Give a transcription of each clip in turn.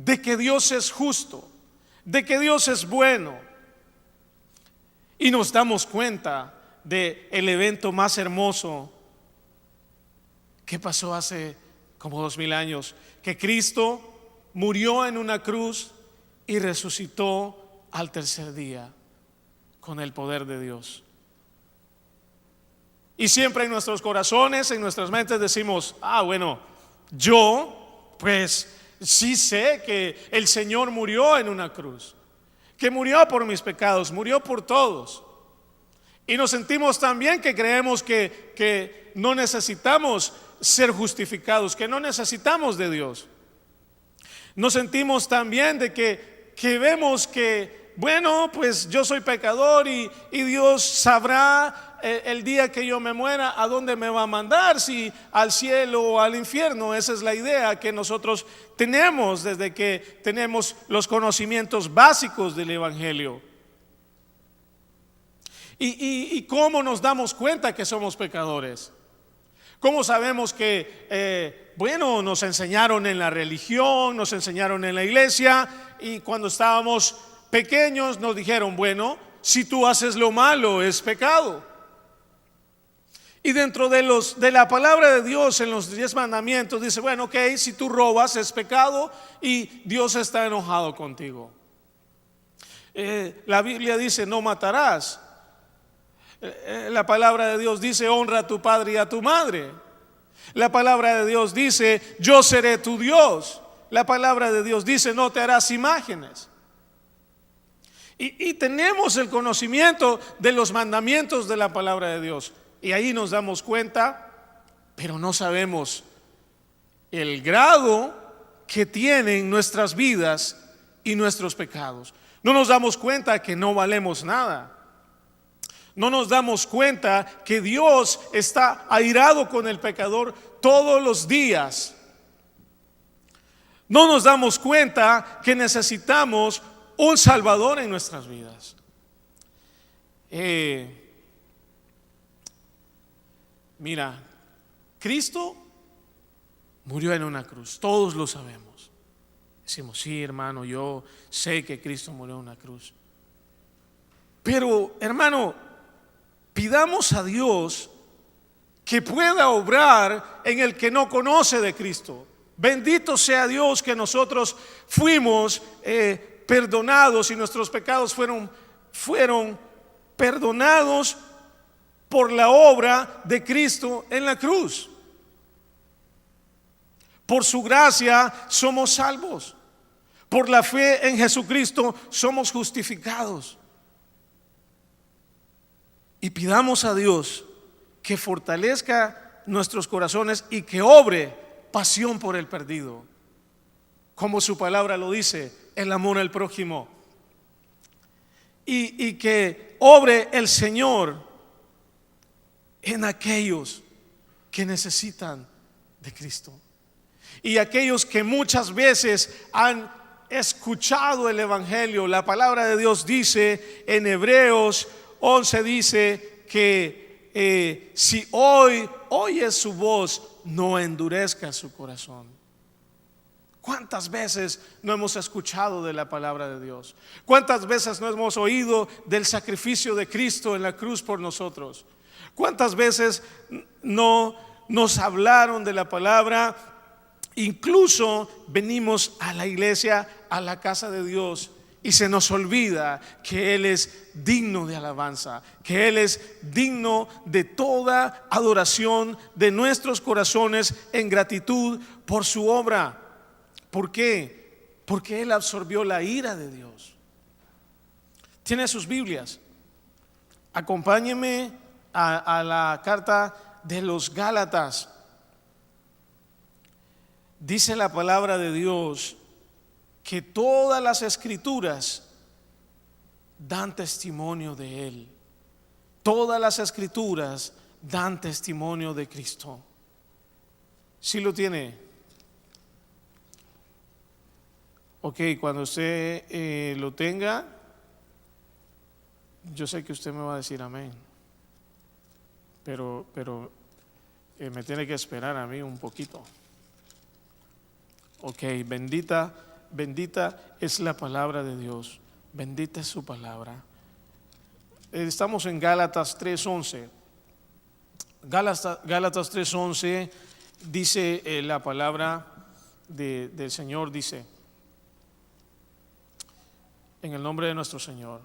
de que Dios es justo, de que Dios es bueno. Y nos damos cuenta de el evento más hermoso que pasó hace como 2000 años, que Cristo murió en una cruz y resucitó al tercer día con el poder de Dios. Y siempre en nuestros corazones, en nuestras mentes decimos: bueno, yo pues sí sé que el Señor murió en una cruz, que murió por mis pecados, murió por todos. Y nos sentimos también que creemos que no necesitamos ser justificados, que no necesitamos de Dios. Nos sentimos también de que vemos que, bueno, pues yo soy pecador y Dios sabrá el día que yo me muera a dónde me va a mandar, si al cielo o al infierno. Esa es la idea que nosotros tenemos desde que tenemos los conocimientos básicos del Evangelio. ¿Y cómo nos damos cuenta que somos pecadores? ¿Cómo sabemos que, bueno, nos enseñaron en la religión, nos enseñaron en la iglesia, y cuando estábamos pequeños nos dijeron: bueno, si tú haces lo malo es pecado? Y dentro de la palabra de Dios en los 10 mandamientos dice: bueno, ok, si tú robas es pecado y Dios está enojado contigo. La Biblia dice: no matarás. La palabra de Dios dice: honra a tu padre y a tu madre. La palabra de Dios dice: yo seré tu Dios. La palabra de Dios dice: no te harás imágenes. Y tenemos el conocimiento de los mandamientos de la palabra de Dios, y ahí nos damos cuenta, pero no sabemos el grado que tienen nuestras vidas y nuestros pecados. No nos damos cuenta que no valemos nada. No nos damos cuenta que Dios está airado con el pecador todos los días. No nos damos cuenta que necesitamos un Salvador en nuestras vidas. Mira, Cristo murió en una cruz, todos lo sabemos. Decimos: sí, hermano, yo sé que Cristo murió en una cruz. Pero, hermano, pidamos a Dios que pueda obrar en el que no conoce de Cristo. Bendito sea Dios que nosotros fuimos perdonados y nuestros pecados fueron perdonados por la obra de Cristo en la cruz. Por su gracia somos salvos. Por la fe en Jesucristo somos justificados. Y pidamos a Dios que fortalezca nuestros corazones y que obre pasión por el perdido, como su palabra lo dice, el amor al prójimo, y que obre el Señor en aquellos que necesitan de Cristo, y aquellos que muchas veces han escuchado el Evangelio. La palabra de Dios dice en Hebreos 11, dice que si hoy oyes su voz, no endurezca su corazón. ¿Cuántas veces no hemos escuchado de la palabra de Dios? ¿Cuántas veces no hemos oído del sacrificio de Cristo en la cruz por nosotros? ¿Cuántas veces no nos hablaron de la palabra? Incluso venimos a la iglesia, a la casa de Dios, y se nos olvida que Él es digno de alabanza, que Él es digno de toda adoración de nuestros corazones en gratitud por su obra. ¿Por qué? Porque Él absorbió la ira de Dios. Tiene sus Biblias. Acompáñeme a la carta de los Gálatas. Dice la palabra de Dios que todas las escrituras dan testimonio de Él. Todas las escrituras dan testimonio de Cristo. ¿Sí lo tiene? Ok, cuando usted lo tenga, yo sé que usted me va a decir amén, pero me tiene que esperar a mí un poquito. Ok, bendita bendita es la palabra de Dios, bendita es su palabra. Estamos en Gálatas 3:11. Gálatas 3:11 dice la palabra del Señor, dice, en el nombre de nuestro Señor,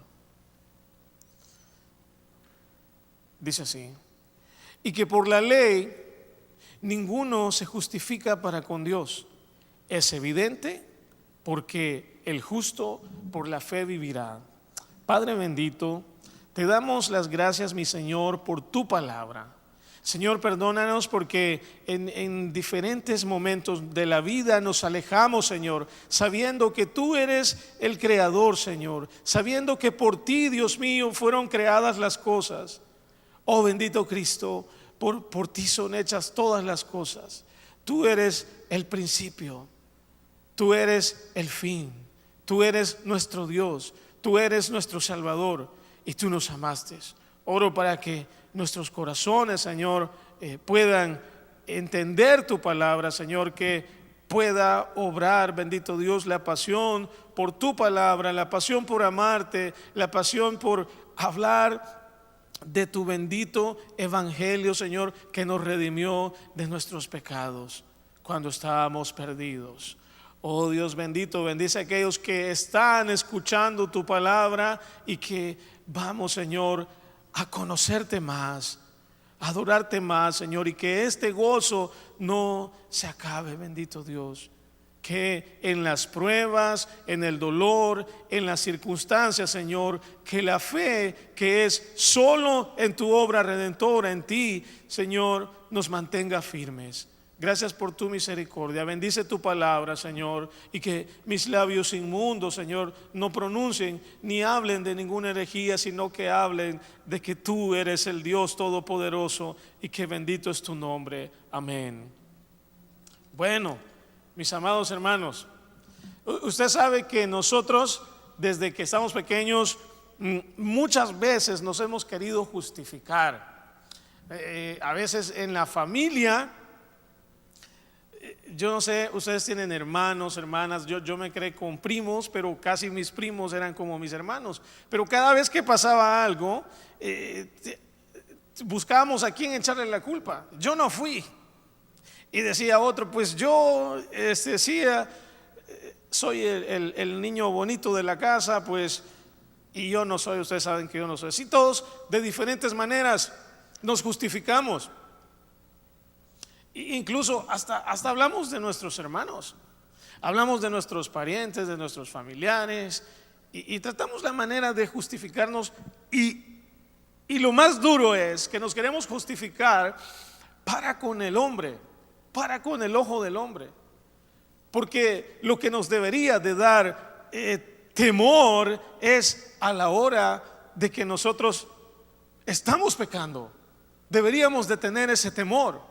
dice así: y que por la ley ninguno se justifica para con Dios. Es evidente, porque el justo por la fe vivirá. Padre bendito, te damos las gracias, mi Señor, por tu palabra. Señor, perdónanos porque en diferentes momentos de la vida nos alejamos, Señor, sabiendo que tú eres el creador, Señor, sabiendo que por ti, Dios mío, fueron creadas las cosas. Oh bendito Cristo, por ti son hechas todas las cosas. Tú eres el principio, tú eres el fin, tú eres nuestro Dios, tú eres nuestro Salvador y tú nos amaste. Oro para que nuestros corazones, Señor, puedan entender tu palabra, Señor, que pueda obrar, bendito Dios, la pasión por tu palabra, la pasión por amarte, la pasión por hablar de tu bendito evangelio, Señor, que nos redimió de nuestros pecados cuando estábamos perdidos. Oh Dios bendito, bendice a aquellos que están escuchando tu palabra y que vamos, Señor, a conocerte más, a adorarte más, Señor, y que este gozo no se acabe, bendito Dios. Que en las pruebas, en el dolor, en las circunstancias, Señor, que la fe que es solo en tu obra redentora, en ti, Señor, nos mantenga firmes. Gracias por tu misericordia. Bendice tu palabra, Señor, y que mis labios inmundos, Señor, no pronuncien ni hablen de ninguna herejía, sino que hablen de que tú eres el Dios Todopoderoso y que bendito es tu nombre. Amén. Bueno, mis amados hermanos, usted sabe que nosotros, desde que estamos pequeños, muchas veces nos hemos querido justificar. A veces en la familia, yo no sé, ustedes tienen hermanos, hermanas, yo me crié con primos, pero casi mis primos eran como mis hermanos. Pero cada vez que pasaba algo, buscábamos a quién echarle la culpa. Yo no fui. Y decía otro, pues yo decía, soy el niño bonito de la casa, pues, y yo no soy, ustedes saben que yo no soy. Sí, todos de diferentes maneras nos justificamos. Incluso hasta hablamos de nuestros hermanos, hablamos de nuestros parientes, de nuestros familiares, y tratamos la manera de justificarnos. Y lo más duro es que nos queremos justificar para con el hombre, para con el ojo del hombre, porque lo que nos debería de dar temor es a la hora de que nosotros estamos pecando. Deberíamos de tener ese temor,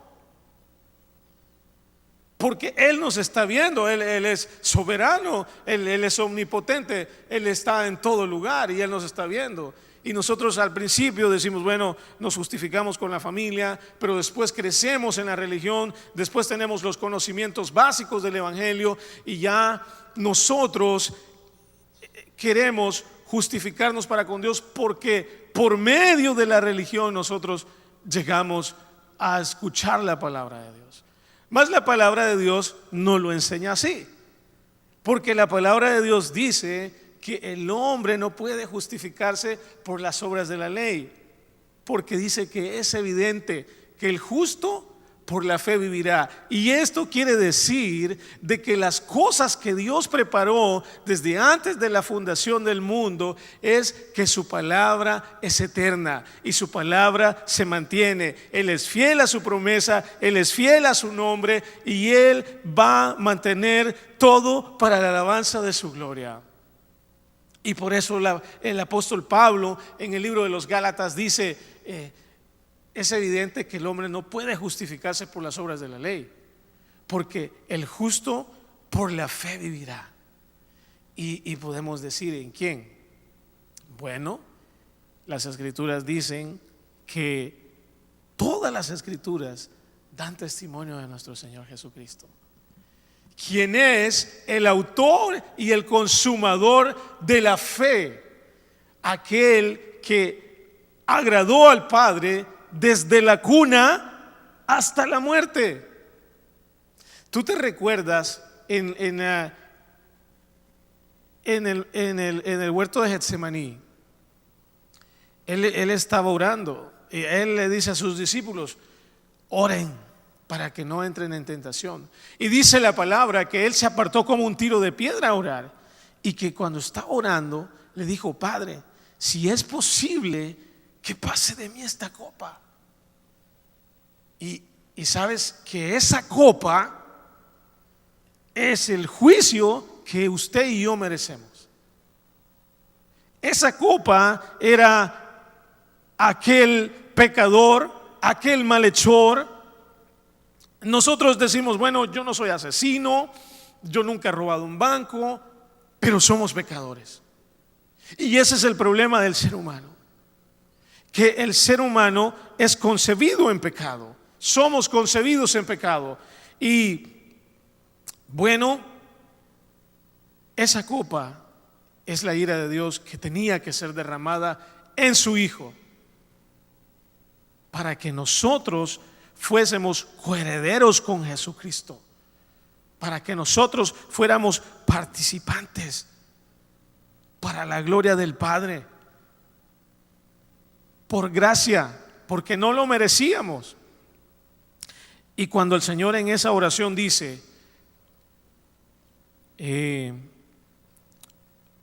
porque Él nos está viendo, Él es soberano, Él es omnipotente, Él está en todo lugar y Él nos está viendo. Y nosotros al principio decimos, bueno, nos justificamos con la familia, pero después crecemos en la religión, después tenemos los conocimientos básicos del evangelio y ya nosotros queremos justificarnos para con Dios, porque por medio de la religión nosotros llegamos a escuchar la palabra de Dios. Mas la palabra de Dios no lo enseña así, porque la palabra de Dios dice que el hombre no puede justificarse por las obras de la ley, porque dice que es evidente que el justo por la fe vivirá. Y esto quiere decir de que las cosas que Dios preparó desde antes de la fundación del mundo es que su palabra es eterna y su palabra se mantiene. Él es fiel a su promesa, Él es fiel a su nombre y Él va a mantener todo para la alabanza de su gloria. Y por eso el apóstol Pablo en el libro de los Gálatas dice, es evidente que el hombre no puede justificarse por las obras de la ley, porque el justo por la fe vivirá. Y podemos decir, ¿en quién? Bueno, las escrituras dicen que todas las escrituras dan testimonio de nuestro Señor Jesucristo, quien es el autor y el consumador de la fe, aquel que agradó al Padre desde la cuna hasta la muerte. ¿Tú te recuerdas en el huerto de Getsemaní? Él estaba orando y él le dice a sus discípulos: oren para que no entren en tentación. Y dice la palabra que él se apartó como un tiro de piedra a orar, y que cuando estaba orando le dijo: Padre, si es posible, que pase de mí esta copa. Y sabes que esa copa es el juicio que usted y yo merecemos. Esa copa era aquel pecador, aquel malhechor. Nosotros decimos: bueno, yo no soy asesino, yo nunca he robado un banco, pero somos pecadores. Y ese es el problema del ser humano, que el ser humano es concebido en pecado. Somos concebidos en pecado. Y bueno, esa copa es la ira de Dios que tenía que ser derramada en su Hijo, para que nosotros fuésemos coherederos con Jesucristo, para que nosotros fuéramos participantes para la gloria del Padre, por gracia, porque no lo merecíamos. Y cuando el Señor en esa oración dice: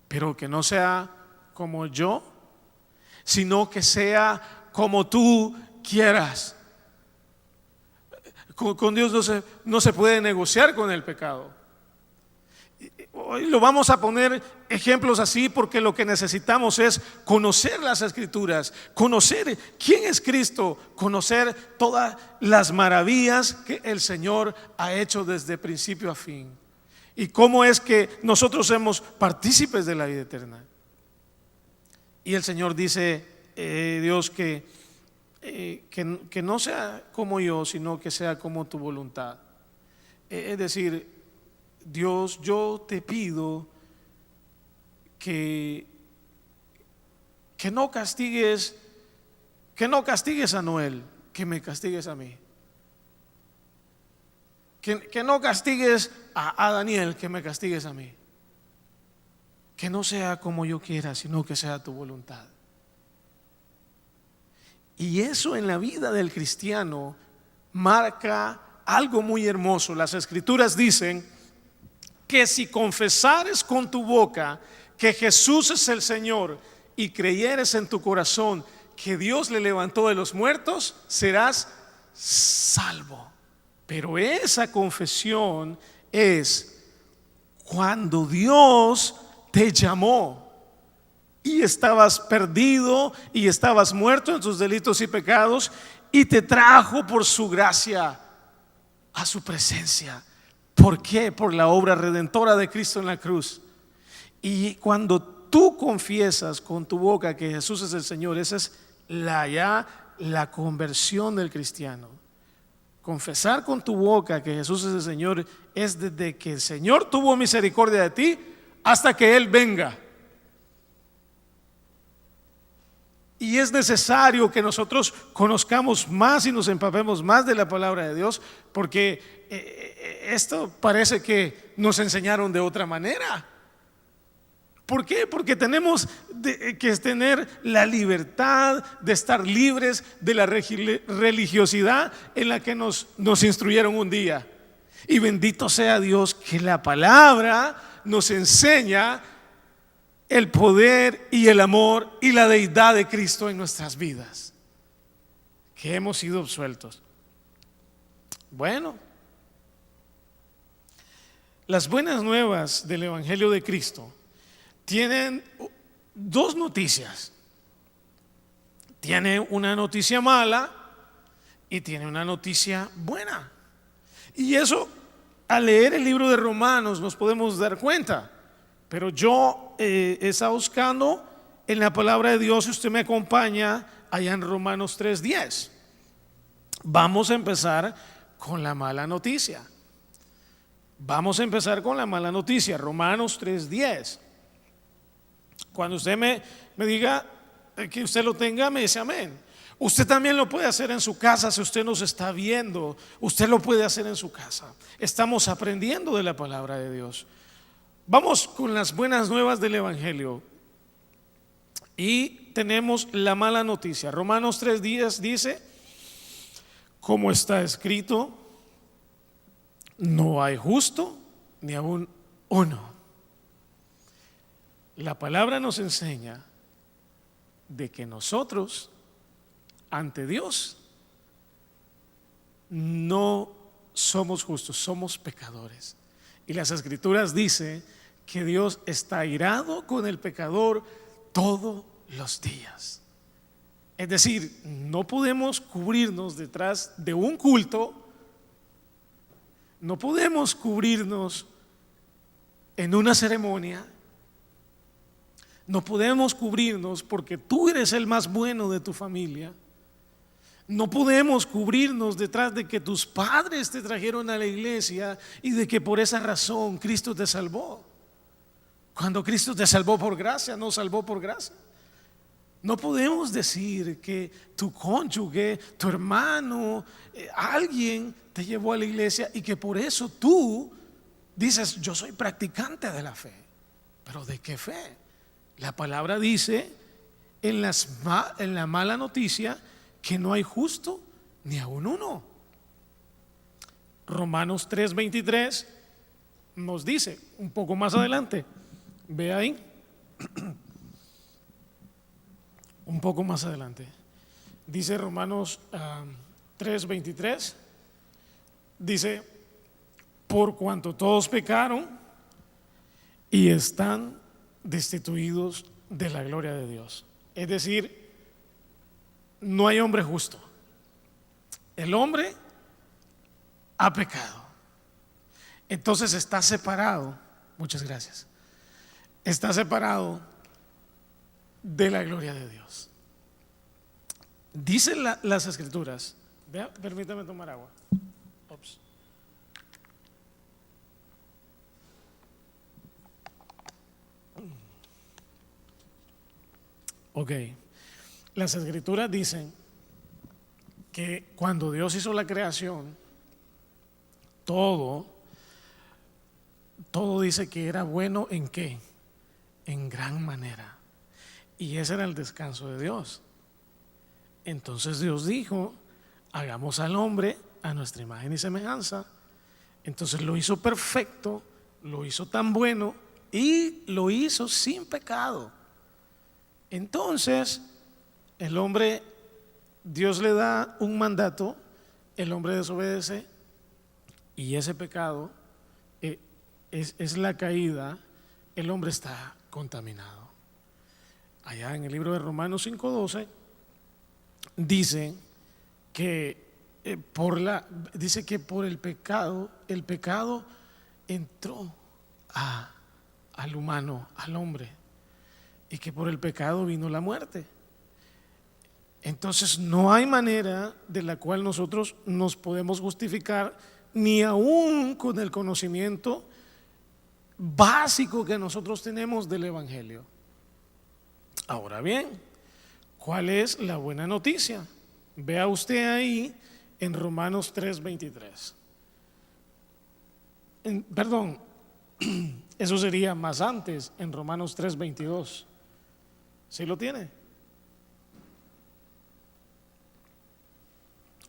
pero que no sea como yo, sino que sea como tú quieras. Con Dios no se puede negociar con el pecado. Hoy lo vamos a poner ejemplos así, porque lo que necesitamos es conocer las Escrituras, conocer quién es Cristo, conocer todas las maravillas que el Señor ha hecho desde principio a fin, y cómo es que nosotros somos partícipes de la vida eterna. Y el Señor dice, Dios, que no sea como yo, sino que sea como tu voluntad. Es decir, Dios, yo te pido que no castigues a Noel, que me castigues a mí. Que no castigues a Daniel, que me castigues a mí. Que no sea como yo quiera, sino que sea tu voluntad. Y eso en la vida del cristiano marca algo muy hermoso. Las Escrituras dicen que si confesares con tu boca que Jesús es el Señor y creyeres en tu corazón que Dios le levantó de los muertos, serás salvo. Pero esa confesión es cuando Dios te llamó y estabas perdido y estabas muerto en tus delitos y pecados, y te trajo por su gracia a su presencia. ¿Por qué? Por la obra redentora de Cristo en la cruz. Y cuando tú confiesas con tu boca que Jesús es el Señor, esa es la conversión del cristiano. Confesar con tu boca que Jesús es el Señor es desde que el Señor tuvo misericordia de ti hasta que Él venga. Y es necesario que nosotros conozcamos más y nos empapemos más de la palabra de Dios, porque esto parece que nos enseñaron de otra manera. ¿Por qué? Porque tenemos que tener la libertad de estar libres de la religiosidad en la que nos instruyeron un día. Y bendito sea Dios que la palabra nos enseña el poder y el amor y la deidad de Cristo en nuestras vidas, que hemos sido absueltos. Bueno, las buenas nuevas del Evangelio de Cristo tienen dos noticias. Tiene una noticia mala y tiene una noticia buena. Y eso, al leer el libro de Romanos, nos podemos dar cuenta. Pero yo he estado buscando en la palabra de Dios, y usted me acompaña allá en Romanos 3:10. Vamos a empezar con la mala noticia. Vamos a empezar con la mala noticia, Romanos 3:10. Cuando usted me diga que usted lo tenga, me dice amén. Usted también lo puede hacer en su casa. Si usted nos está viendo, usted lo puede hacer en su casa. Estamos aprendiendo de la palabra de Dios. Vamos con las buenas nuevas del Evangelio. Y tenemos la mala noticia. Romanos 3:10 dice: como está escrito, no hay justo ni aún uno. La palabra nos enseña de que nosotros ante Dios no somos justos, somos pecadores. Y las Escrituras dicen que Dios está airado con el pecador todos los días. Es decir, no podemos cubrirnos detrás de un culto, no podemos cubrirnos en una ceremonia, no podemos cubrirnos porque tú eres el más bueno de tu familia. No podemos cubrirnos detrás de que tus padres te trajeron a la iglesia y de que por esa razón Cristo te salvó. Cuando Cristo te salvó por gracia, no salvó por gracia. No podemos decir que tu cónyuge, tu hermano, alguien te llevó a la iglesia y que por eso tú dices: yo soy practicante de la fe. ¿Pero de qué fe? La palabra dice en la mala noticia que no hay justo ni aun uno. Romanos 3:23 nos dice un poco más adelante, ve ahí, un poco más adelante, dice Romanos 3:23, dice: por cuanto todos pecaron y están destituidos de la gloria de Dios. Es decir, no hay hombre justo. El hombre ha pecado. Entonces está separado, muchas gracias, está separado de la gloria de Dios. Dicen las Escrituras, vea, permítame tomar agua. Ops. Ok, las Escrituras dicen que cuando Dios hizo la creación, todo dice que era bueno. ¿En qué? En gran manera. Y ese era el descanso de Dios. Entonces Dios dijo: hagamos al hombre a nuestra imagen y semejanza. Entonces lo hizo perfecto, lo hizo tan bueno y lo hizo sin pecado. Entonces el hombre, Dios le da un mandato, el hombre desobedece y ese pecado es la caída. El hombre está contaminado. Allá en el libro de Romanos 5:12 dice que por el pecado entró al humano, al hombre, y que por el pecado vino la muerte. Entonces no hay manera de la cual nosotros nos podemos justificar, ni aún con el conocimiento básico que nosotros tenemos del Evangelio. Ahora bien, ¿cuál es la buena noticia? Vea usted ahí en Romanos 3:23. Perdón, eso sería más antes, en Romanos 3:22. ¿Sí lo tiene?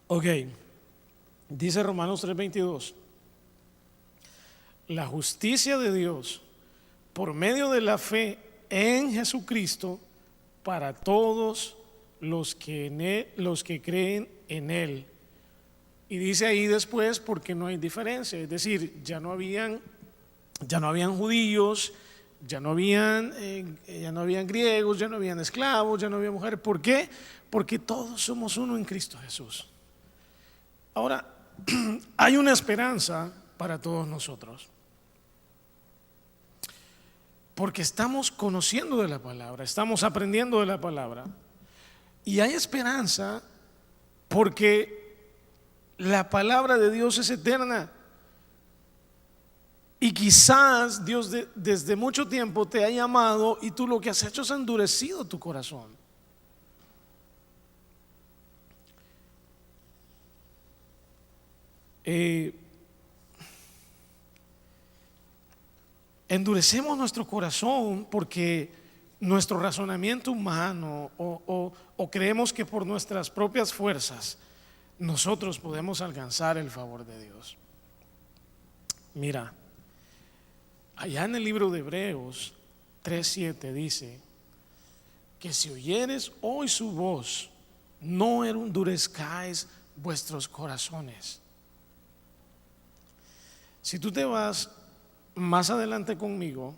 Ok, dice Romanos 3:22: la justicia de Dios por medio de la fe en Jesucristo para todos los que creen en Él. Y dice ahí después: porque no hay diferencia. Es decir, ya no habían judíos, ya no habían griegos, ya no habían esclavos, ya no había mujeres. ¿Por qué? Porque todos somos uno en Cristo Jesús. Ahora, hay una esperanza para todos nosotros, porque estamos conociendo de la palabra, estamos aprendiendo de la palabra, y hay esperanza porque la palabra de Dios es eterna. Y quizás Dios desde mucho tiempo te ha llamado y tú lo que has hecho es endurecido tu corazón. Endurecemos nuestro corazón porque nuestro razonamiento humano o creemos que por nuestras propias fuerzas nosotros podemos alcanzar el favor de Dios. Mira, allá en el libro de Hebreos 3:7 dice que si oyeres hoy su voz, no endurezcáis vuestros corazones. Si tú te vas más adelante conmigo,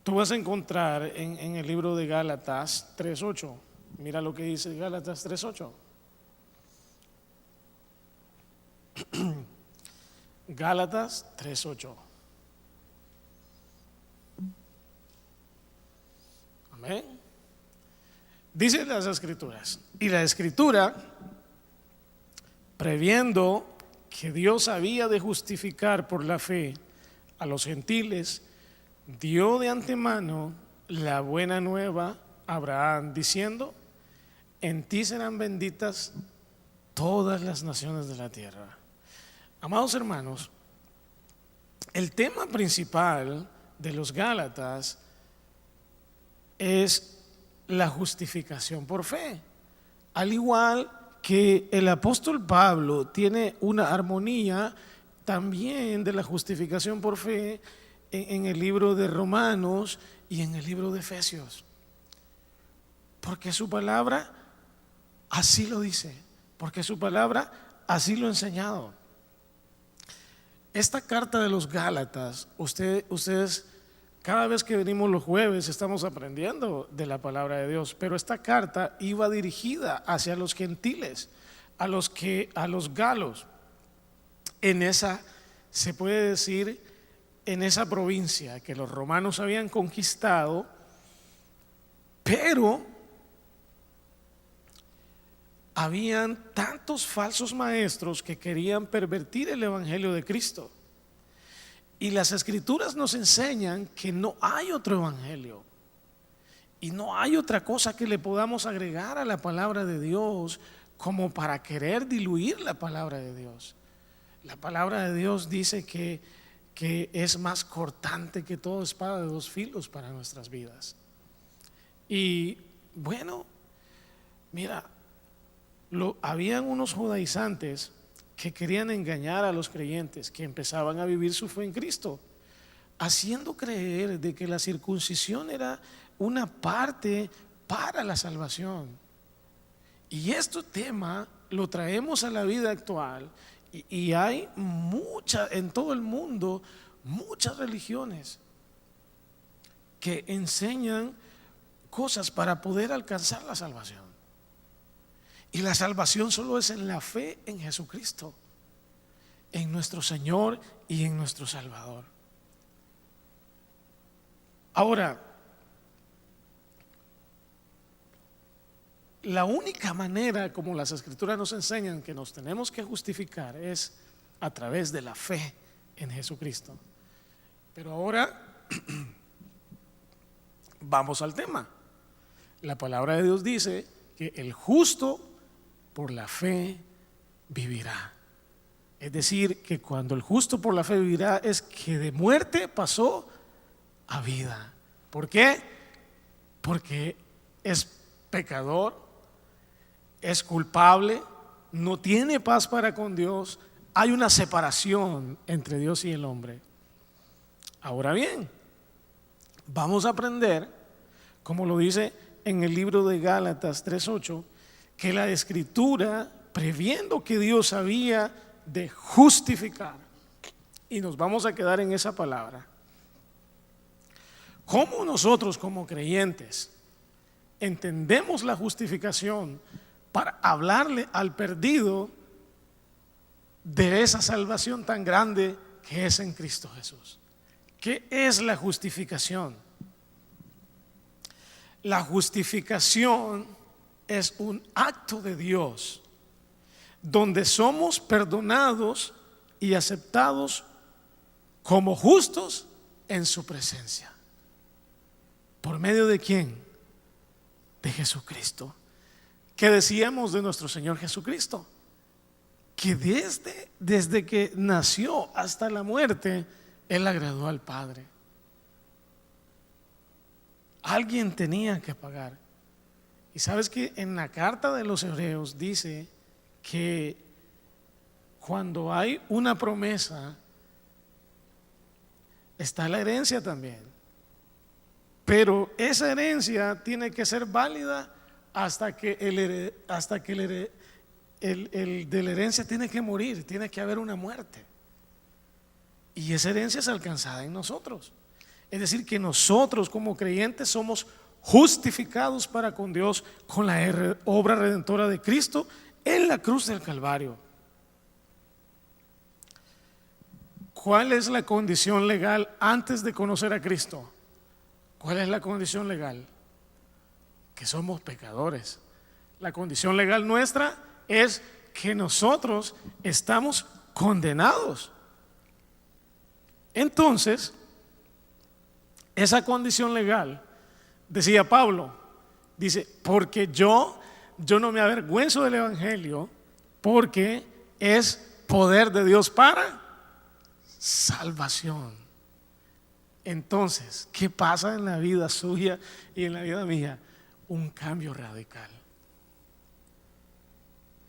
tú vas a encontrar en el libro de Gálatas 3:8. Mira lo que dice Gálatas 3:8. Gálatas 3:8. Amén. Dice las escrituras, y la escritura, previendo que Dios había de justificar por la fe a los gentiles, dio de antemano la buena nueva a Abraham, diciendo: en ti serán benditas todas las naciones de la tierra. Amados hermanos, el tema principal de los Gálatas es la justificación por fe, al igual que el apóstol Pablo tiene una armonía también de la justificación por fe en el libro de Romanos y en el libro de Efesios, porque su palabra así lo dice, porque su palabra así lo ha enseñado. Esta carta de los Gálatas, ustedes cada vez que venimos los jueves estamos aprendiendo de la palabra de Dios, pero esta carta iba dirigida hacia los gentiles, a los galos, en esa, se puede decir, en esa provincia que los romanos habían conquistado, pero habían tantos falsos maestros que querían pervertir el evangelio de Cristo. Y las escrituras nos enseñan que no hay otro evangelio y no hay otra cosa que le podamos agregar a la palabra de Dios como para querer diluir la palabra de Dios. La palabra de Dios dice que es más cortante que toda espada de dos filos para nuestras vidas. Y bueno, mira, habían unos judaizantes que querían engañar a los creyentes que empezaban a vivir su fe en Cristo, haciendo creer de que la circuncisión era una parte para la salvación. Y este tema lo traemos a la vida actual y hay en todo el mundo, muchas religiones que enseñan cosas para poder alcanzar la salvación. Y la salvación solo es en la fe en Jesucristo, en nuestro Señor y en nuestro Salvador. Ahora, la única manera como las escrituras nos enseñan que nos tenemos que justificar es a través de la fe en Jesucristo. Pero ahora vamos al tema. La palabra de Dios dice que el justo por la fe vivirá. Es decir, que cuando el justo por la fe vivirá es que de muerte pasó a vida. ¿Por qué? Porque es pecador, es culpable, no tiene paz para con Dios, hay una separación entre Dios y el hombre. Ahora bien, vamos a aprender, como lo dice en el libro de Gálatas 3:8, que la escritura, previendo que Dios había de justificar, y nos vamos a quedar en esa palabra, ¿cómo nosotros como creyentes entendemos la justificación para hablarle al perdido de esa salvación tan grande que es en Cristo Jesús? ¿Qué es la justificación? La justificación es un acto de Dios donde somos perdonados y aceptados como justos en su presencia. ¿Por medio de quién? De Jesucristo. ¿Qué decíamos de nuestro Señor Jesucristo? Que desde que nació hasta la muerte, Él agradó al Padre. Alguien tenía que pagar. Y sabes que en la carta de los Hebreos dice que cuando hay una promesa, está la herencia también. Pero esa herencia tiene que ser válida hasta que el de la herencia tiene que morir, tiene que haber una muerte. Y esa herencia es alcanzada en nosotros. Es decir, que nosotros como creyentes somos justificados para con Dios con la obra redentora de Cristo en la cruz del Calvario. ¿Cuál es la condición legal antes de conocer a Cristo? ¿Cuál es la condición legal? Que somos pecadores. La condición legal nuestra es que nosotros estamos condenados. Entonces, esa condición legal, decía Pablo, dice, porque yo no me avergüenzo del Evangelio, porque es poder de Dios para salvación. Entonces, ¿qué pasa en la vida suya y en la vida mía? Un cambio radical.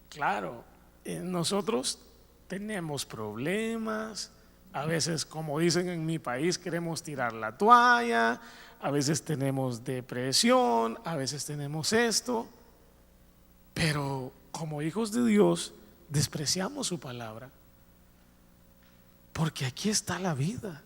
Claro, nosotros tenemos problemas. A veces, como dicen en mi país, queremos tirar la toalla. A veces tenemos depresión. A veces tenemos esto. Pero como hijos de Dios, despreciamos su palabra. Porque aquí está la vida.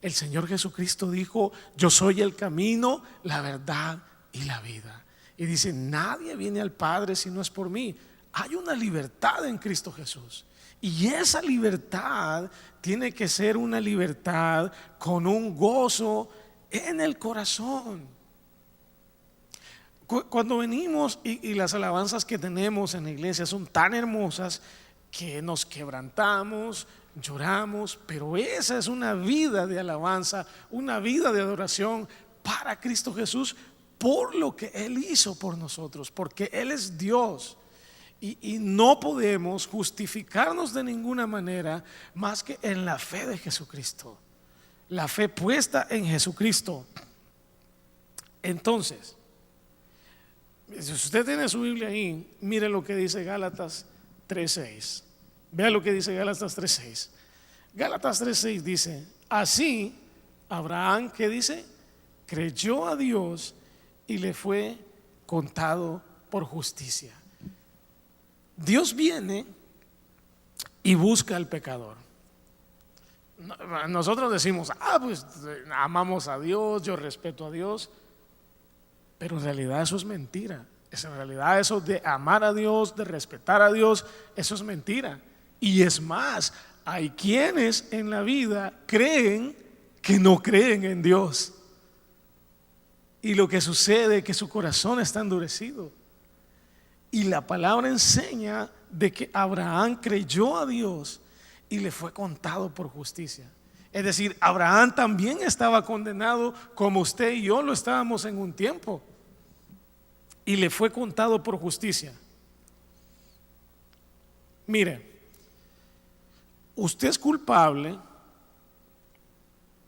El Señor Jesucristo dijo: yo soy el camino, la verdad y la vida. Y dice: nadie viene al Padre si no es por mí. Hay una libertad en Cristo Jesús. Y esa libertad tiene que ser una libertad con un gozo en el corazón. Cuando venimos y las alabanzas que tenemos en la iglesia son tan hermosas que nos quebrantamos, lloramos, pero esa es una vida de alabanza, una vida de adoración para Cristo Jesús por lo que Él hizo por nosotros, porque Él es Dios. Y no podemos justificarnos de ninguna manera más que en la fe de Jesucristo, la fe puesta en Jesucristo. Entonces, si usted tiene su Biblia ahí, mire lo que dice Gálatas 3:6. Vea lo que dice Gálatas 3:6. Gálatas 3:6 dice: así Abraham, ¿qué dice? Creyó a Dios y le fue contado por justicia. Dios viene y busca al pecador. Nosotros decimos: pues amamos a Dios, yo respeto a Dios. Pero en realidad eso es mentira. En realidad eso de amar a Dios, de respetar a Dios, eso es mentira. Y es más, hay quienes en la vida creen que no creen en Dios. Y lo que sucede es que su corazón está endurecido. Y la palabra enseña de que Abraham creyó a Dios y le fue contado por justicia. Es decir, Abraham también estaba condenado como usted y yo lo estábamos en un tiempo. Y le fue contado por justicia. Mire, usted es culpable,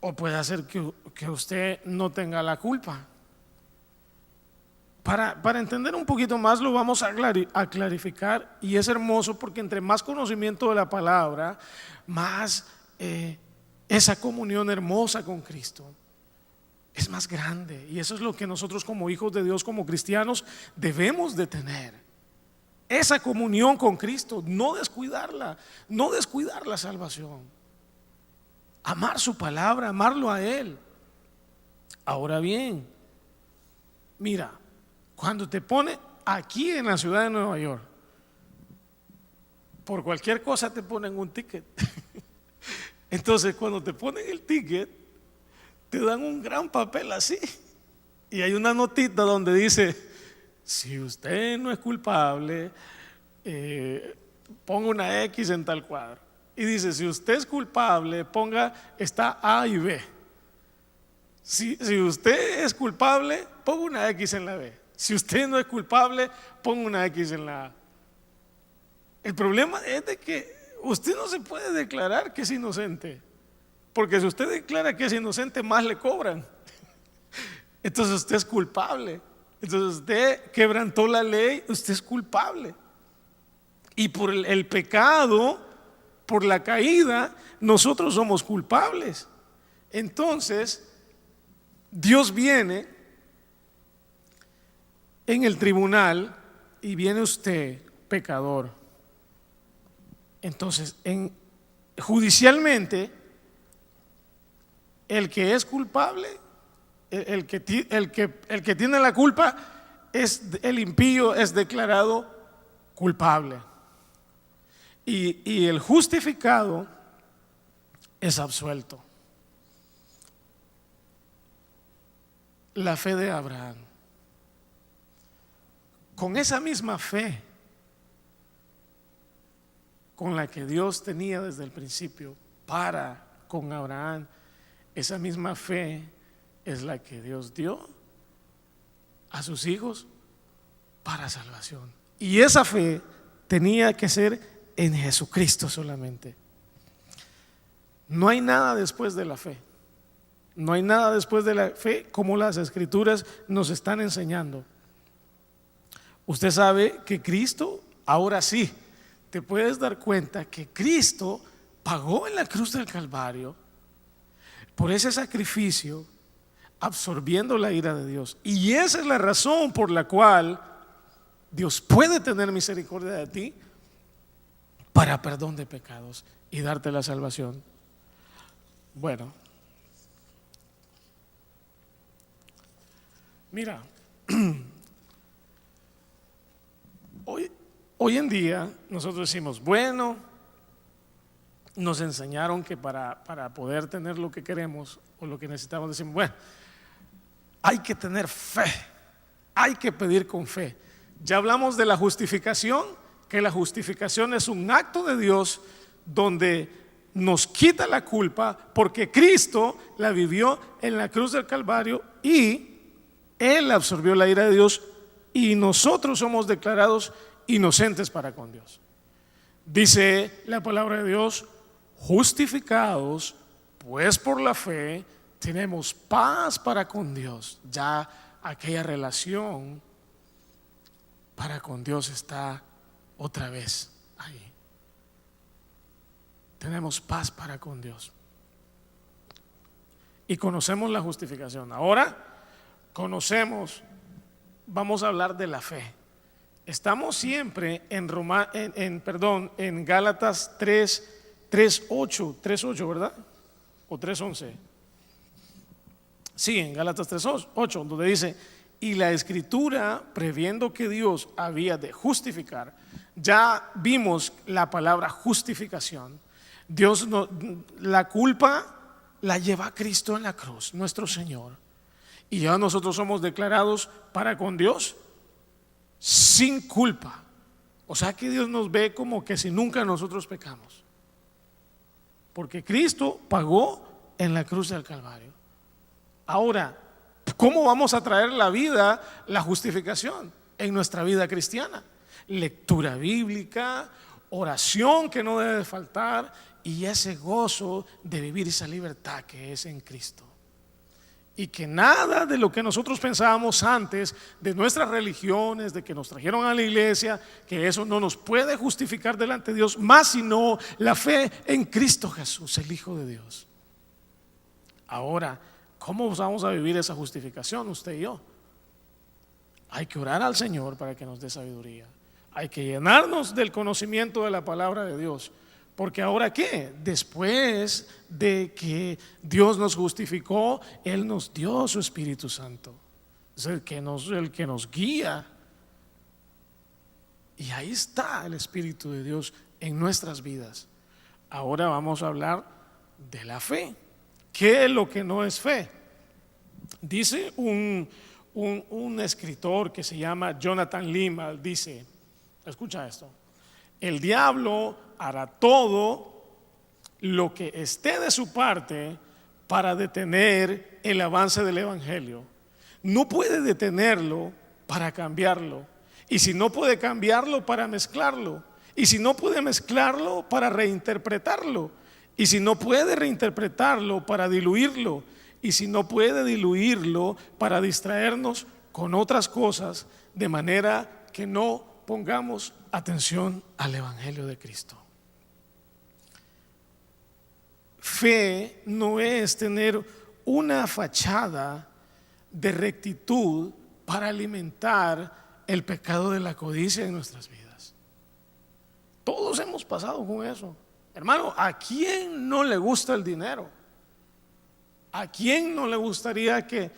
o puede hacer que usted no tenga la culpa. Para entender un poquito más lo vamos a clarificar, y es hermoso porque entre más conocimiento de la palabra, más esa comunión hermosa con Cristo es más grande. Y eso es lo que nosotros como hijos de Dios, como cristianos, debemos de tener. Esa comunión con Cristo, no descuidarla, no descuidar la salvación. Amar su palabra, amarlo a Él. Ahora bien, mira, cuando te pone aquí en la ciudad de Nueva York, por cualquier cosa te ponen un ticket. Entonces, cuando te ponen el ticket, te dan un gran papel así. Y hay una notita donde dice: si usted no es culpable, ponga una X en tal cuadro. y dice, si usted es culpable, ponga, está A y B. Si usted es culpable, ponga una X en la B. Si usted no es culpable, ponga una X en la A. El problema es de que usted no se puede declarar que es inocente, porque si usted declara que es inocente, más le cobran. Entonces usted es culpable. Entonces usted quebrantó la ley, usted es culpable. Y por el pecado, por la caída, nosotros somos culpables. Entonces Dios viene en el tribunal y viene usted, pecador. Entonces, judicialmente, el que es culpable, el que tiene la culpa, el impío es declarado culpable. Y el justificado es absuelto. La fe de Abraham. Con esa misma fe con la que Dios tenía desde el principio para con Abraham, esa misma fe es la que Dios dio a sus hijos para salvación. Y esa fe tenía que ser en Jesucristo solamente. No hay nada después de la fe. No hay nada después de la fe, como las Escrituras nos están enseñando. Usted sabe que Cristo, ahora sí, te puedes dar cuenta que Cristo pagó en la cruz del Calvario por ese sacrificio, absorbiendo la ira de Dios. Y esa es la razón por la cual Dios puede tener misericordia de ti para perdón de pecados y darte la salvación. Bueno, mira, hoy en día nosotros decimos, bueno, nos enseñaron que para poder tener lo que queremos o lo que necesitamos, decimos, bueno, hay que tener fe, hay que pedir con fe. Ya hablamos de la justificación, que la justificación es un acto de Dios donde nos quita la culpa porque Cristo la vivió en la cruz del Calvario y Él absorbió la ira de Dios y nosotros somos declarados inocentes para con Dios. Dice la palabra de Dios, justificados pues por la fe tenemos paz para con Dios. Ya aquella relación para con Dios está otra vez ahí. Tenemos paz para con Dios y conocemos la justificación. Ahora conocemos, vamos a hablar de la fe. Estamos siempre en Gálatas 3:8, ¿verdad? O 3:11. Sí, en Gálatas 3:8, donde dice, y la Escritura, previendo que Dios había de justificar, ya vimos la palabra justificación. Dios la culpa la lleva a Cristo en la cruz, nuestro Señor. Y ya nosotros somos declarados para con Dios sin culpa. O sea que Dios nos ve como que si nunca nosotros pecamos, porque Cristo pagó en la cruz del Calvario. Ahora, ¿cómo vamos a traer la vida, la justificación en nuestra vida cristiana? Lectura bíblica, oración que no debe faltar y ese gozo de vivir esa libertad que es en Cristo. Y que nada de lo que nosotros pensábamos antes de nuestras religiones, de que nos trajeron a la iglesia, que eso no nos puede justificar delante de Dios, más sino la fe en Cristo Jesús, el Hijo de Dios. Ahora, ¿cómo vamos a vivir esa justificación, usted y yo? Hay que orar al Señor para que nos dé sabiduría. Hay que llenarnos del conocimiento de la palabra de Dios. Porque ahora ¿qué? Después de que Dios nos justificó, Él nos dio su Espíritu Santo. Es el que nos guía. Y ahí está el Espíritu de Dios en nuestras vidas. Ahora vamos a hablar de la fe. ¿Qué es lo que no es fe? Dice un escritor que se llama Jonathan Lima, dice, escucha esto, el diablo hará todo lo que esté de su parte para detener el avance del evangelio. No puede detenerlo para cambiarlo. Y si no puede cambiarlo, para mezclarlo. Y si no puede mezclarlo, para reinterpretarlo. Y si no puede reinterpretarlo, para diluirlo. Y si no puede diluirlo, para distraernos con otras cosas, de manera que no pongamos atención al evangelio de Cristo. Fe no es tener una fachada de rectitud para alimentar el pecado de la codicia en nuestras vidas. Todos hemos pasado con eso. Hermano, ¿a quién no le gusta el dinero? ¿A quién no le gustaría que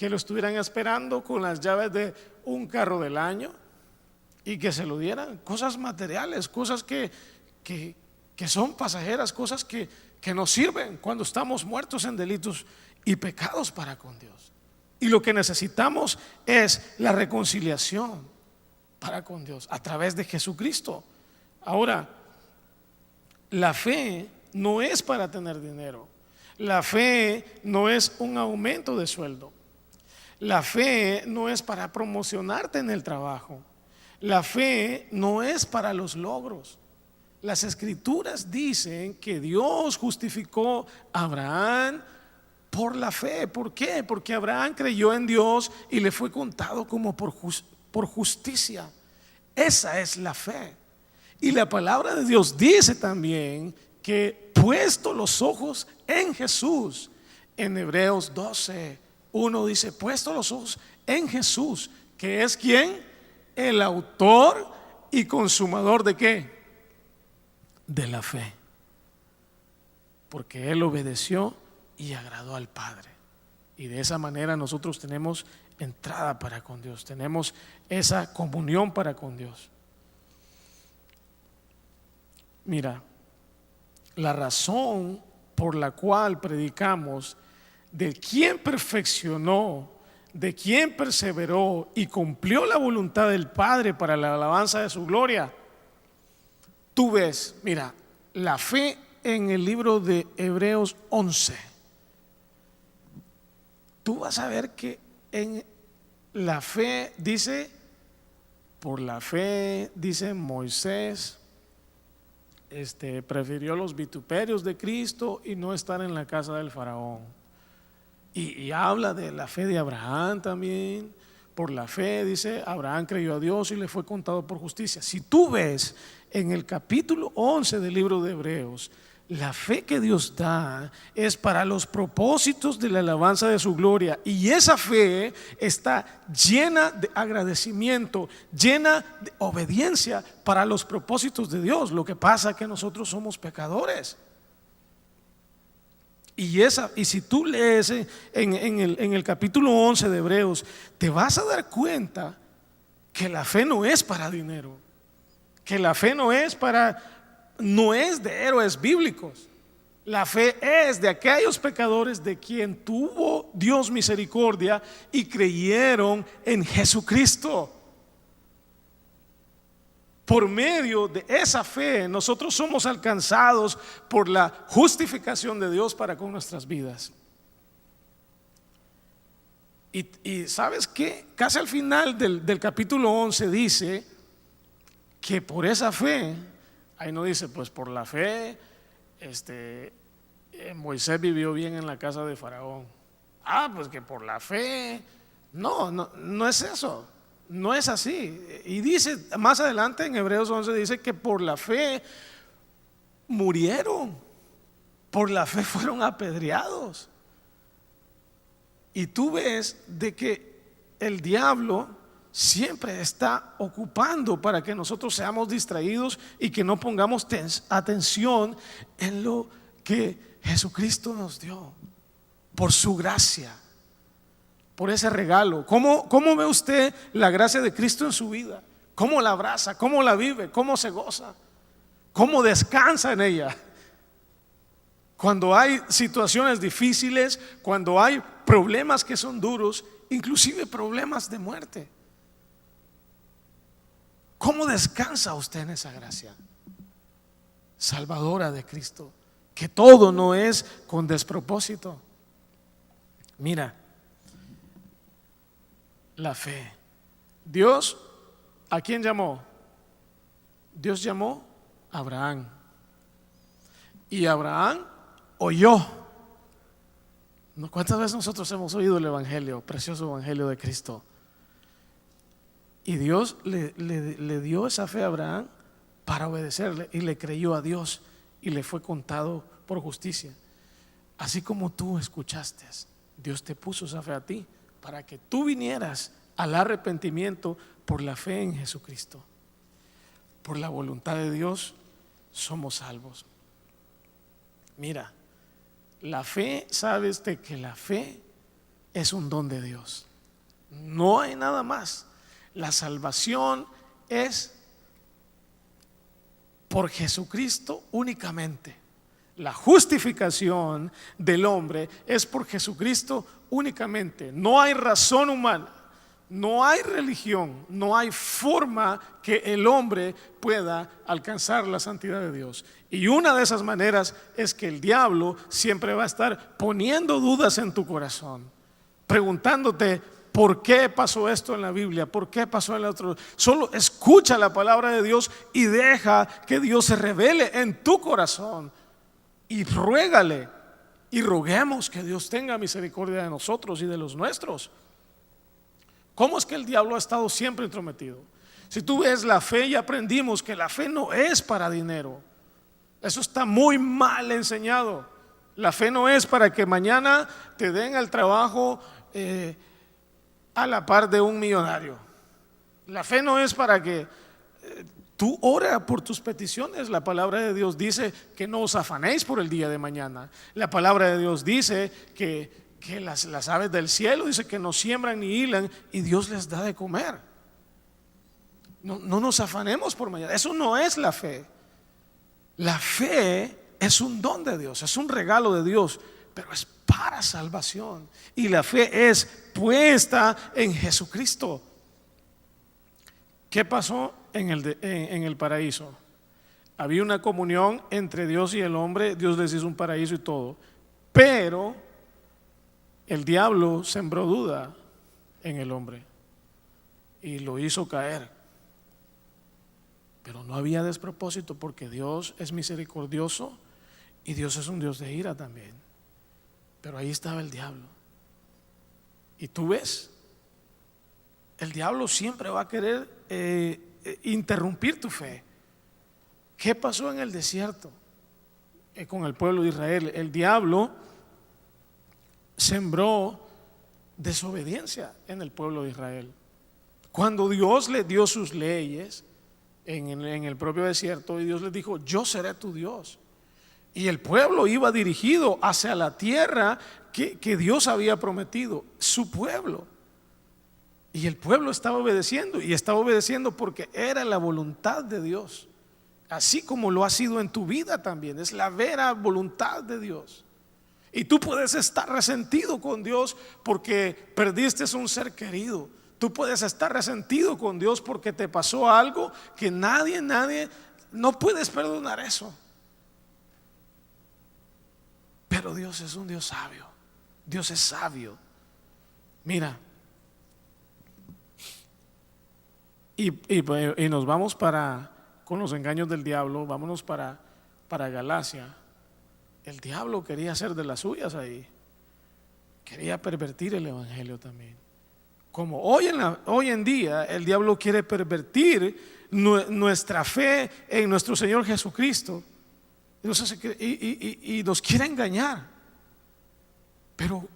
lo estuvieran esperando con las llaves de un carro del año y que se lo dieran? Cosas materiales, cosas que son pasajeras, cosas que nos sirven cuando estamos muertos en delitos y pecados para con Dios. Y lo que necesitamos es la reconciliación para con Dios a través de Jesucristo. Ahora, la fe no es para tener dinero. La fe no es un aumento de sueldo. La fe no es para promocionarte en el trabajo. La fe no es para los logros. Las escrituras dicen que Dios justificó a Abraham por la fe. ¿Por qué? Porque Abraham creyó en Dios y le fue contado como por justicia. Esa es la fe. Y la palabra de Dios dice también que puesto los ojos en Jesús, en Hebreos 12:1 dice, puesto los ojos en Jesús, que es ¿quién? El autor y consumador ¿de qué? De la fe. Porque Él obedeció y agradó al Padre. Y de esa manera nosotros tenemos entrada para con Dios, tenemos esa comunión para con Dios. Mira, la razón por la cual predicamos de quien perfeccionó, de quien perseveró y cumplió la voluntad del Padre para la alabanza de su gloria. Tú ves, mira, la fe en el libro de Hebreos 11. Tú vas a ver que en la fe dice, por la fe, dice Moisés, prefirió los vituperios de Cristo y no estar en la casa del faraón. Y habla de la fe de Abraham también. Por la fe, dice, Abraham creyó a Dios y le fue contado por justicia. Si tú ves en el capítulo 11 del libro de Hebreos, la fe que Dios da es para los propósitos de la alabanza de su gloria. Y esa fe está llena de agradecimiento, llena de obediencia para los propósitos de Dios. Lo que pasa es que nosotros somos pecadores. Y si tú lees en el capítulo 11 de Hebreos, te vas a dar cuenta que la fe no es para dinero, que la fe no es de héroes bíblicos. La fe es de aquellos pecadores de quien tuvo Dios misericordia y creyeron en Jesucristo. Por medio de esa fe nosotros somos alcanzados por la justificación de Dios para con nuestras vidas. Y ¿sabes qué? Casi al final del capítulo 11 dice que por esa fe, ahí no dice pues por la fe Moisés vivió bien en la casa de Faraón. Pues que por la fe. No es eso. No es así. Y dice más adelante en Hebreos 11 dice que por la fe murieron, por la fe fueron apedreados. Y tú ves de que el diablo siempre está ocupando para que nosotros seamos distraídos y que no pongamos atención en lo que Jesucristo nos dio por su gracia, por ese regalo. ¿Cómo ve usted la gracia de Cristo en su vida? ¿Cómo la abraza? ¿Cómo la vive? ¿Cómo se goza? ¿Cómo descansa en ella? Cuando hay situaciones difíciles, cuando hay problemas que son duros, inclusive problemas de muerte, ¿cómo descansa usted en esa gracia salvadora de Cristo? que todo no es con despropósito. Mira, la fe. Dios, ¿a quién llamó? Dios llamó a Abraham. Y Abraham oyó. ¿Cuántas veces nosotros hemos oído el evangelio, precioso evangelio de Cristo? Y Dios le dio esa fe a Abraham para obedecerle, y le creyó a Dios y le fue contado por justicia. Así como tú escuchaste, Dios te puso esa fe a ti para que tú vinieras al arrepentimiento por la fe en Jesucristo. Por la voluntad de Dios somos salvos. Mira, la fe, sabes de que la fe es un don de Dios. No hay nada más. La salvación es por Jesucristo únicamente. La justificación del hombre es por Jesucristo únicamente. No hay razón humana, no hay religión, no hay forma que el hombre pueda alcanzar la santidad de Dios. Y una de esas maneras es que el diablo siempre va a estar poniendo dudas en tu corazón, preguntándote: ¿por qué pasó esto en la Biblia? ¿Por qué pasó en el otro? Solo escucha la palabra de Dios y deja que Dios se revele en tu corazón. Y ruégale, y roguemos que Dios tenga misericordia de nosotros y de los nuestros. ¿Cómo es que el diablo ha estado siempre entrometido? Si tú ves la fe, ya aprendimos que la fe no es para dinero. Eso está muy mal enseñado. La fe no es para que mañana te den el trabajo a la par de un millonario. La fe no es para que tú ora por tus peticiones. La palabra de Dios dice que no os afanéis por el día de mañana. La palabra de Dios dice que las aves del cielo, dice que no siembran ni hilan y Dios les da de comer. No nos afanemos por mañana. Eso no es la fe. La fe es un don de Dios, es un regalo de Dios, pero es para salvación. Y la fe es puesta en Jesucristo. ¿Qué pasó en el paraíso? Había una comunión entre Dios y el hombre. Dios les hizo un paraíso y todo, pero el diablo sembró duda en el hombre y lo hizo caer. Pero no había despropósito, porque Dios es misericordioso y Dios es un Dios de ira también. Pero ahí estaba el diablo. Y tú ves, el diablo siempre va a querer interrumpir tu fe. ¿Qué pasó en el desierto con el pueblo de Israel? El diablo sembró desobediencia en el pueblo de Israel. Cuando Dios le dio sus leyes en el propio desierto, y Dios les dijo: yo seré tu Dios. Y el pueblo iba dirigido hacia la tierra que Dios había prometido, su pueblo. Y el pueblo estaba obedeciendo, y estaba obedeciendo porque era la voluntad de Dios, así como lo ha sido en tu vida también. Es la vera voluntad de Dios. Y tú puedes estar resentido con Dios porque perdiste un ser querido. Tú puedes estar resentido con Dios porque te pasó algo que nadie, no puedes perdonar eso. Pero Dios es un Dios sabio. Dios es sabio. Mira, y nos vamos con los engaños del diablo. Vámonos para Galacia. El diablo quería hacer de las suyas ahí. Quería pervertir el evangelio también. Como hoy en día el diablo quiere pervertir nuestra fe en nuestro Señor Jesucristo. Y nos quiere engañar. Pero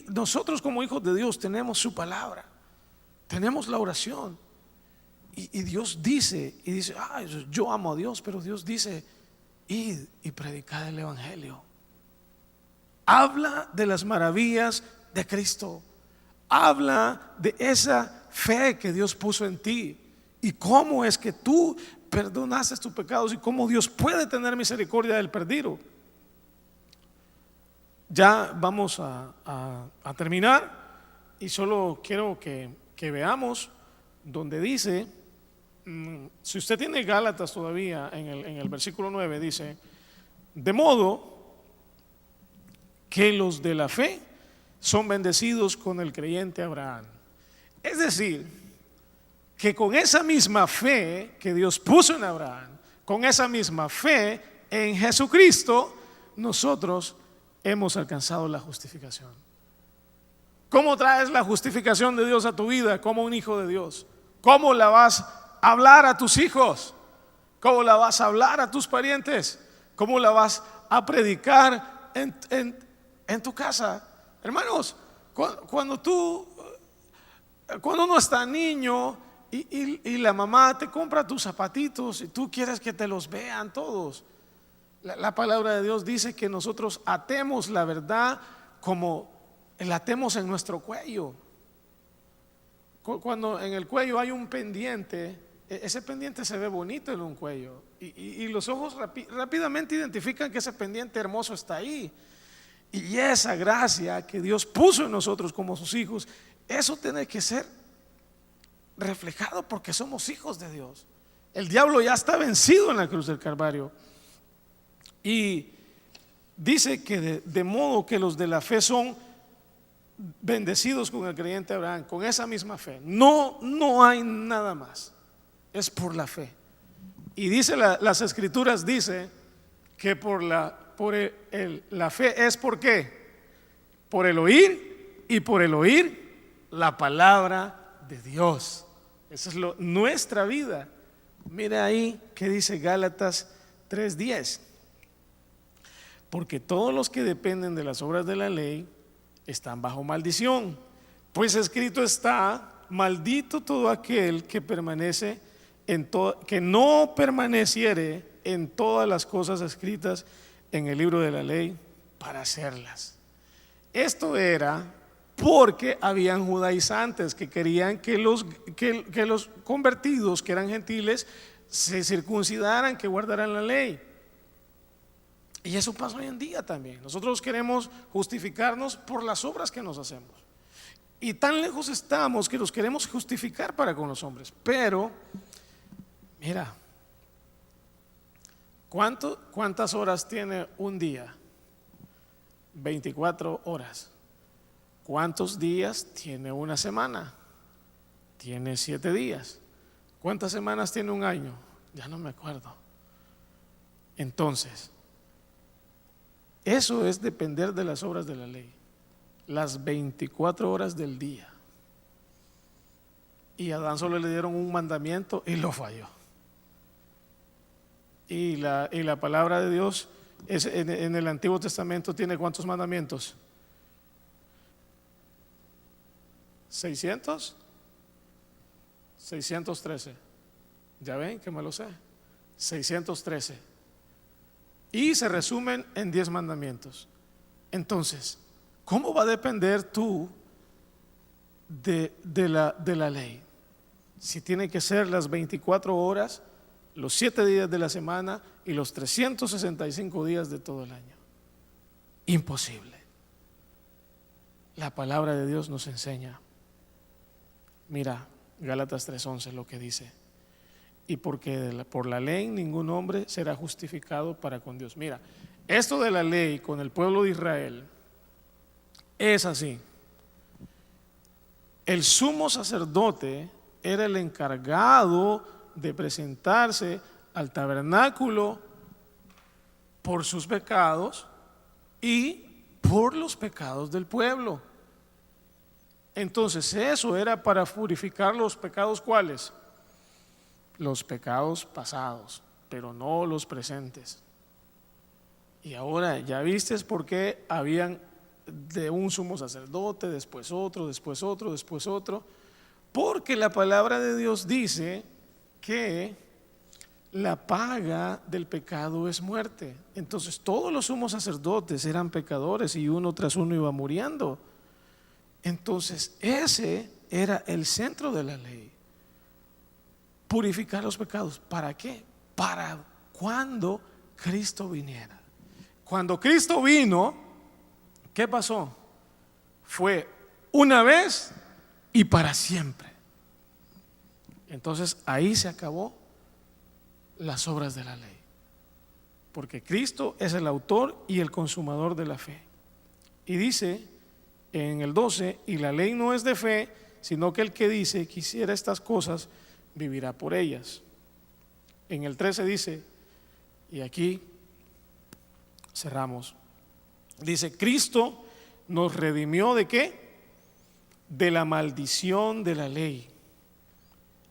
nosotros como hijos de Dios tenemos su palabra, tenemos la oración. Y Dios dice, yo amo a Dios, pero Dios dice: id y predicad el evangelio. Habla de las maravillas de Cristo. Habla de esa fe que Dios puso en ti y cómo es que tú perdonaste tus pecados y cómo Dios puede tener misericordia del perdido. Ya vamos a terminar, y solo quiero que veamos donde dice, si usted tiene Gálatas todavía, en el versículo 9 dice: de modo que los de la fe son bendecidos con el creyente Abraham. Es decir, que con esa misma fe que Dios puso en Abraham, con esa misma fe en Jesucristo, nosotros hemos alcanzado la justificación. ¿Cómo traes la justificación de Dios a tu vida como un hijo de Dios? ¿Cómo la vas a hablar a tus hijos? ¿Cómo la vas a hablar a tus parientes? ¿Cómo la vas a predicar en tu casa? Hermanos, cuando uno está niño y la mamá te compra tus zapatitos y tú quieres que te los vean todos, la palabra de Dios dice que nosotros atemos la verdad como la atemos en nuestro cuello. Cuando en el cuello hay un pendiente, ese pendiente se ve bonito en un cuello y los ojos rápidamente identifican que ese pendiente hermoso está ahí. Y esa gracia que Dios puso en nosotros como sus hijos, eso tiene que ser reflejado porque somos hijos de Dios. El diablo ya está vencido en la cruz del Calvario. Y dice que de modo que los de la fe son bendecidos con el creyente Abraham, con esa misma fe. No hay nada más. Es por la fe. Y dice las escrituras dice que la fe es ¿por qué? Por el oír y por el oír la palabra de Dios. Esa es nuestra vida. Mira ahí que dice Gálatas 3:10. Porque todos los que dependen de las obras de la ley están bajo maldición. Pues escrito está: maldito todo aquel que permanece que no permaneciere en todas las cosas escritas en el libro de la ley para hacerlas. Esto era porque habían judaizantes que querían que los convertidos, que eran gentiles, se circuncidaran, que guardaran la ley. Y eso pasa hoy en día también. Nosotros queremos justificarnos por las obras que nos hacemos. Y tan lejos estamos que los queremos justificar para con los hombres. Pero, mira, ¿cuántas horas tiene un día? 24 horas. ¿Cuántos días tiene una semana? Tiene 7 días. ¿Cuántas semanas tiene un año? Ya no me acuerdo. Entonces, eso es depender de las obras de la ley. Las 24 horas del día. Y a Adán solo le dieron un mandamiento y lo falló. Y la palabra de Dios en el Antiguo Testamento tiene ¿cuántos mandamientos? 600, 613. Ya ven que me lo sé. 613. Y se resumen en 10 mandamientos. Entonces, ¿cómo va a depender tú de la ley? Si tiene que ser las 24 horas, los 7 días de la semana y los 365 días de todo el año. Imposible. La palabra de Dios nos enseña. Mira, Gálatas 3:11 lo que dice. Y porque por la ley ningún hombre será justificado para con Dios. Mira, esto de la ley con el pueblo de Israel es así. El sumo sacerdote era el encargado de presentarse al tabernáculo por sus pecados y por los pecados del pueblo. Entonces eso era para purificar los pecados, ¿cuáles? Los pecados pasados, pero no los presentes. Y ahora ya vistes por qué habían de un sumo sacerdote, después otro, después otro, después otro. Porque la palabra de Dios dice que la paga del pecado es muerte. Entonces todos los sumos sacerdotes eran pecadores y uno tras uno iba muriendo. Entonces ese era el centro de la ley. Purificar los pecados. ¿Para qué? Para cuando Cristo viniera. Cuando Cristo vino, ¿qué pasó? Fue una vez y para siempre. Entonces ahí se acabó las obras de la ley. Porque Cristo es el autor y el consumador de la fe. Y dice en el 12, y la ley no es de fe, sino que el que dice que hiciera estas cosas vivirá por ellas. En el 13 dice, y aquí cerramos, dice: Cristo nos redimió ¿de qué? De la maldición de la ley,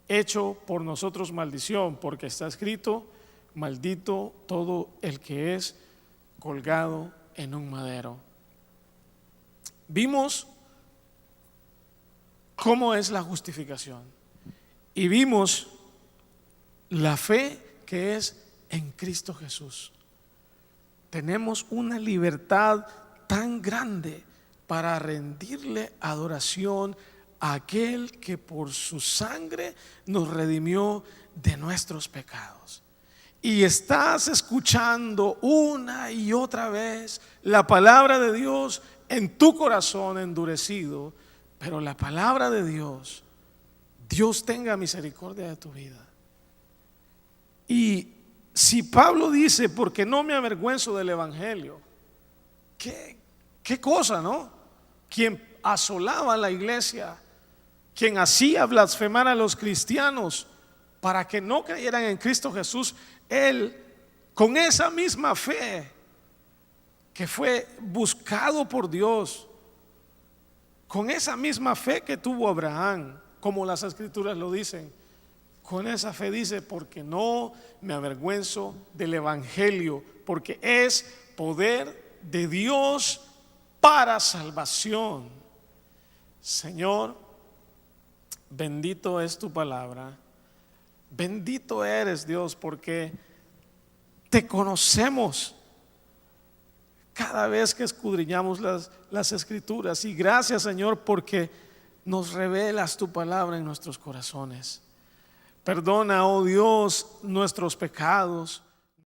hecho por nosotros maldición, porque está escrito: maldito todo el que es colgado en un madero. Vimos cómo es la justificación y vimos la fe que es en Cristo Jesús. Tenemos una libertad tan grande para rendirle adoración a aquel que por su sangre nos redimió de nuestros pecados. Y estás escuchando una y otra vez la palabra de Dios en tu corazón endurecido, pero la palabra de Dios, Dios tenga misericordia de tu vida. Y si Pablo dice: porque no me avergüenzo del evangelio, qué cosa, ¿no? Quien asolaba a la iglesia, quien hacía blasfemar a los cristianos para que no creyeran en Cristo Jesús, él con esa misma fe que fue buscado por Dios, con esa misma fe que tuvo Abraham, como las escrituras lo dicen, con esa fe dice: porque no me avergüenzo del evangelio, porque es poder de Dios para salvación. Señor, bendito es tu palabra, bendito eres, Dios, porque te conocemos cada vez que escudriñamos las escrituras. Y gracias, Señor, porque nos revelas tu palabra en nuestros corazones. Perdona, oh Dios, nuestros pecados.